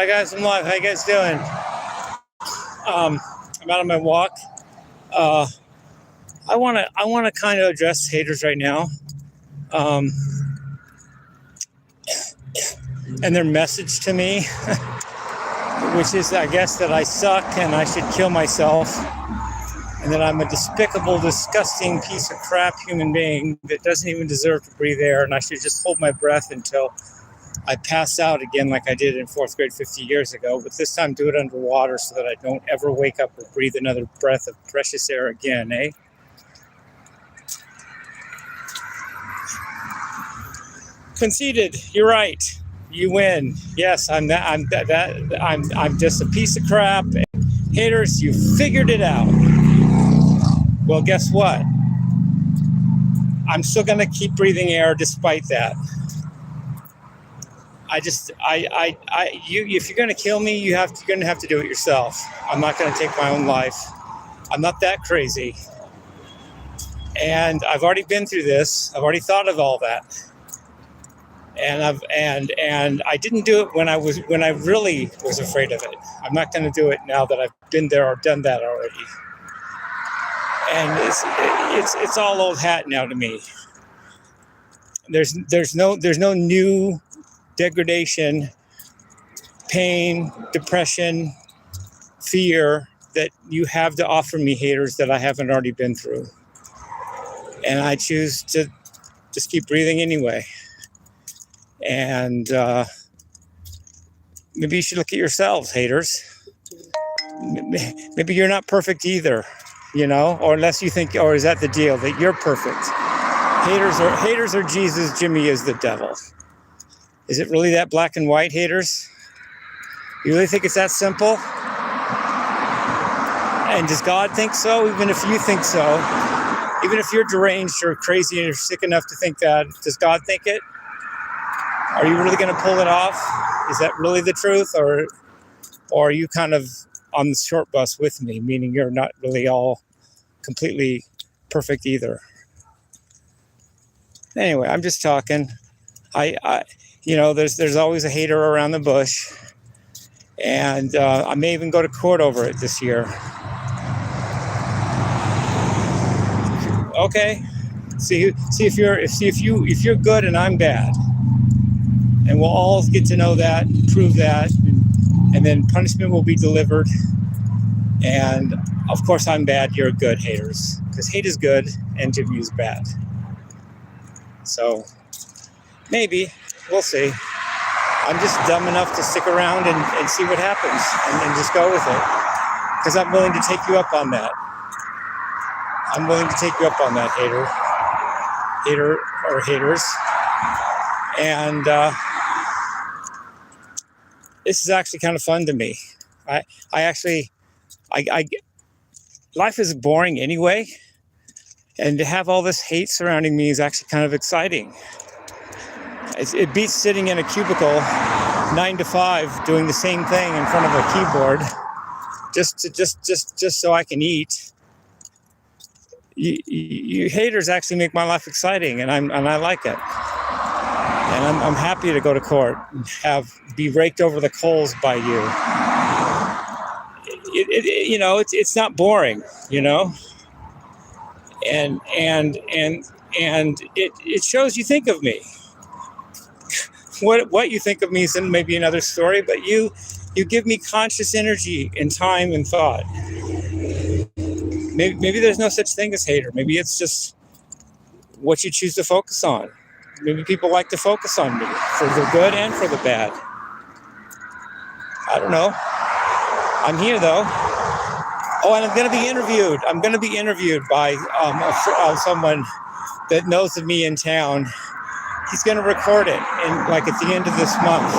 Hi guys, I'm live. How you guys doing? I'm out on my walk. I wanna kind of address haters right now, and their message to me, which is, I guess, that I suck and I should kill myself, and that I'm a despicable, disgusting piece of crap human being that doesn't even deserve to breathe air, and I should just hold my breath until I pass out again like I did in fourth grade 50 years ago, but this time do it underwater so that I don't ever wake up or breathe another breath of precious air again, eh? Conceded. You're right. You win. Yes, I'm just a piece of crap. Haters, you figured it out. Well, guess what? I'm still gonna keep breathing air despite that. If you're gonna kill me, you're gonna have to do it yourself. I'm not gonna take my own life. I'm not that crazy, and I've already been through this. I've already thought of all that, and I didn't do it when I really was afraid of it. I'm not gonna do it now that I've been there or done that already. And it's all old hat now to me. There's no new degradation, pain, depression, fear that you have to offer me, haters, that I haven't already been through. And I choose to just keep breathing anyway. And maybe you should look at yourselves, haters. Maybe you're not perfect either, or unless you think, or is that the deal, that you're perfect? Haters are Jesus, Jimmie is the devil. Is it really that black and white, haters? You really think it's that simple? And does God think so? Even if you think so, even if you're deranged or crazy and you're sick enough to think that, does God think it? Are you really going to pull it off? Is that really the truth? Or are you kind of on the short bus with me, meaning you're not really all completely perfect either? Anyway, I'm just talking. There's always a hater around the bush, and I may even go to court over it this year. Okay, see if you're good and I'm bad, and we'll all get to know that, prove that, and then punishment will be delivered. And of course, I'm bad. You're good, haters, because hate is good and Jimmie is bad. So maybe. We'll see. I'm just dumb enough to stick around and see what happens and just go with it. Because I'm willing to take you up on that. I'm willing to take you up on that, hater or haters. And this is actually kind of fun to me. Life is boring anyway. And to have all this hate surrounding me is actually kind of exciting. It beats sitting in a cubicle 9 to 5 doing the same thing in front of a keyboard just so I can eat. You haters actually make my life exciting, and I like it. And I'm happy to go to court and be raked over the coals by you. It's not boring, and it shows you think of me. What you think of me is maybe another story, but you give me conscious energy and time and thought. Maybe there's no such thing as hater. Maybe it's just what you choose to focus on. Maybe people like to focus on me for the good and for the bad. I don't know. I'm here though. Oh, and I'm going to be interviewed. I'm going to be interviewed by someone that knows of me in town. He's going to record it, and at the end of this month,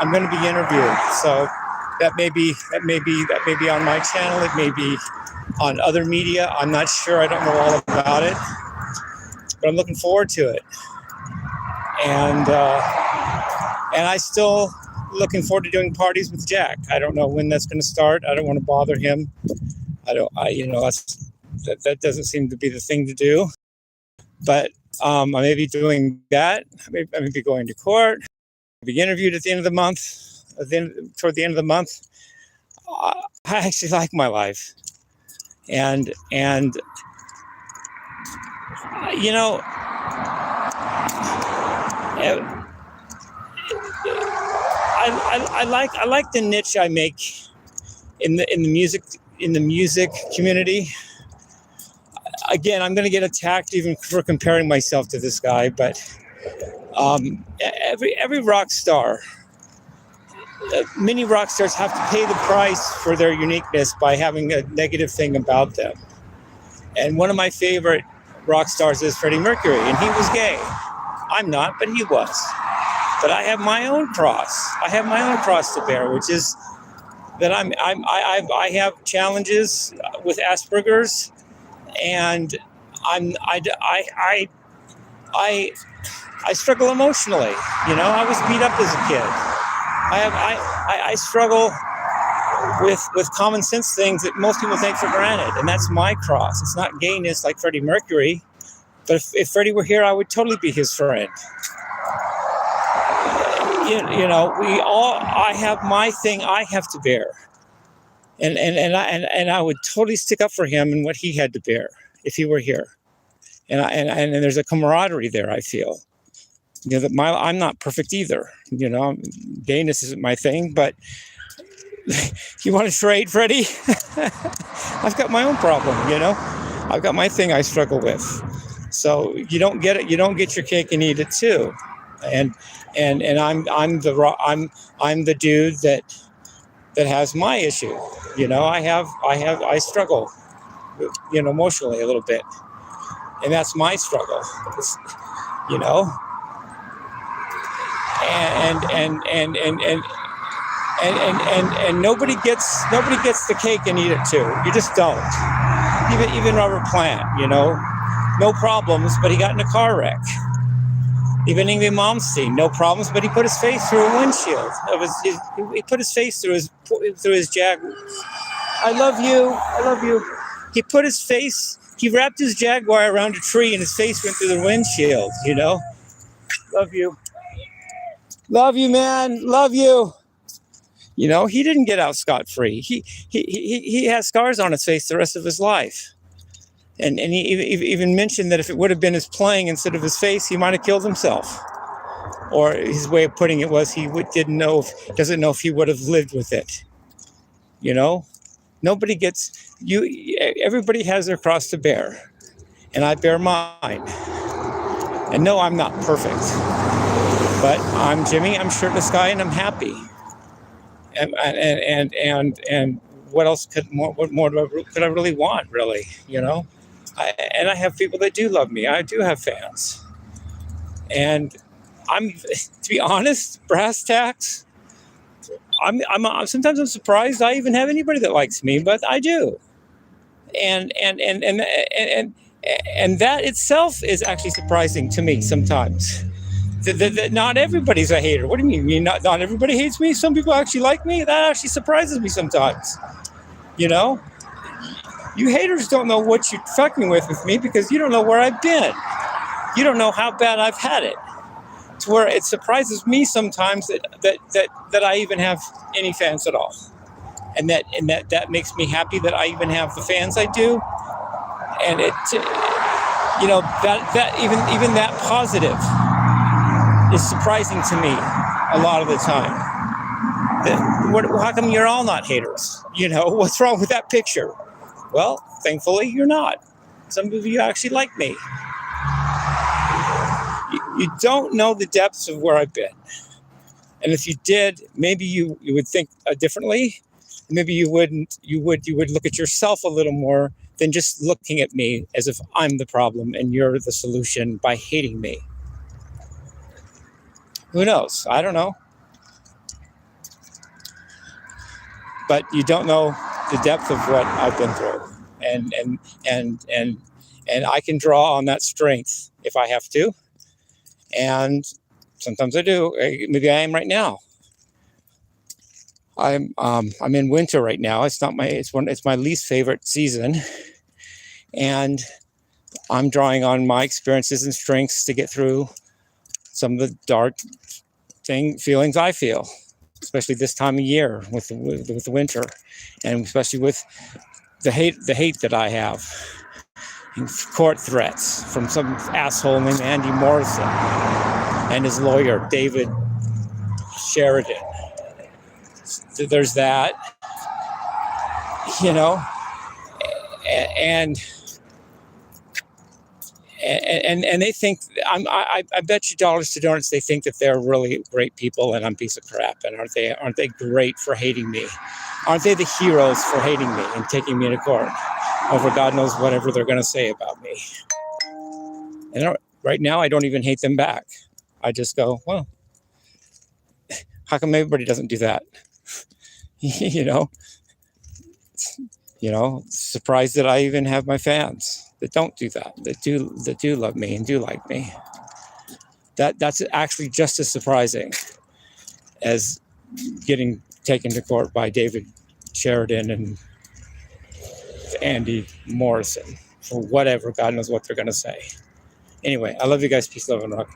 I'm going to be interviewed. So that may be on my channel. It may be on other media. I'm not sure. I don't know all about it, but I'm looking forward to it. And I still looking forward to doing parties with Jack. I don't know when that's going to start. I don't want to bother him. That doesn't seem to be the thing to do. But I may be doing that. I may be going to court. I'll be interviewed at the end of the month. toward the end of the month, I actually like my life, and you know, I like the niche I make in the music community. Again, I'm going to get attacked even for comparing myself to this guy, but every rock star, many rock stars have to pay the price for their uniqueness by having a negative thing about them. And one of my favorite rock stars is Freddie Mercury, and he was gay. I'm not, but he was. But I have my own cross. I have my own cross to bear, which is that I have challenges with Asperger's, and I struggle emotionally. You know, I was beat up as a kid. I struggle with common sense things that most people take for granted, and that's my cross. It's not gayness like Freddie Mercury, but if Freddie were here, I would totally be his friend. You know, I have my thing I have to bear, and I would totally stick up for him and what he had to bear if he were here, and there's a camaraderie there. I feel, you know, that I'm not perfect either. You know, gayness isn't my thing, but you want to trade, Freddie? I've got my own problem. You know, I've got my thing I struggle with. So you don't get it. You don't get your cake and eat it too. And I'm the dude that has my issue. You know, I struggle, you know, emotionally a little bit, and that's my struggle. You know, and nobody gets the cake and eat it too. You just don't. Even Robert Plant, you know, no problems, but he got in a car wreck. Even Yngwie Malmsteen, no problems, but he put his face through a windshield. He put his face through his Jaguar. I love you. He put his face. He wrapped his Jaguar around a tree, and his face went through the windshield. You know, love you, man, love you. You know, he didn't get out scot-free. He has scars on his face the rest of his life. And he even mentioned that if it would have been his playing instead of his face, he might have killed himself. Or his way of putting it was he doesn't know if he would have lived with it. You know, everybody has their cross to bear, and I bear mine. And no, I'm not perfect, but I'm Jimmie. I'm Shirtless Guy, and I'm happy. And what else what more could I really want? Really, you know. I have people that do love me. I do have fans, and to be honest, brass tacks. Sometimes I'm surprised I even have anybody that likes me, but I do, and that itself is actually surprising to me sometimes. That not everybody's a hater. What do you mean? Not everybody hates me? Some people actually like me. That actually surprises me sometimes. You know. You haters don't know what you're fucking with me because you don't know where I've been. You don't know how bad I've had it. To where it surprises me sometimes that I even have any fans at all. And that makes me happy that I even have the fans I do. And it, you know, that even that positive is surprising to me a lot of the time. How come you're all not haters? You know, what's wrong with that picture? Well, thankfully, you're not. Some of you actually like me. You don't know the depths of where I've been. And if you did, maybe you would think differently. Maybe you wouldn't. You would look at yourself a little more than just looking at me as if I'm the problem and you're the solution by hating me. Who knows? I don't know. But you don't know the depth of what I've been through, and I can draw on that strength if I have to, and sometimes I do. Maybe I am right now. I'm in winter right now. It's my least favorite season, and I'm drawing on my experiences and strengths to get through some of the dark feelings I feel. especially this time of year with the winter, and especially with the hate that I have. Court threats from some asshole named Andy Morrison and his lawyer, David Sheridan. There's that, you know, and they think, I bet you dollars to donuts they think that they're really great people and I'm a piece of crap. And aren't they great for hating me? Aren't they the heroes for hating me and taking me to court over God knows whatever they're going to say about me? And right now, I don't even hate them back. I just go, well, how come everybody doesn't do that? you know, surprised that I even have my fans that don't do that, that do love me and do like me. That's actually just as surprising as getting taken to court by David Sheridan and Andy Morrison for whatever, God knows what they're going to say. Anyway, I love you guys. Peace, love, and rock.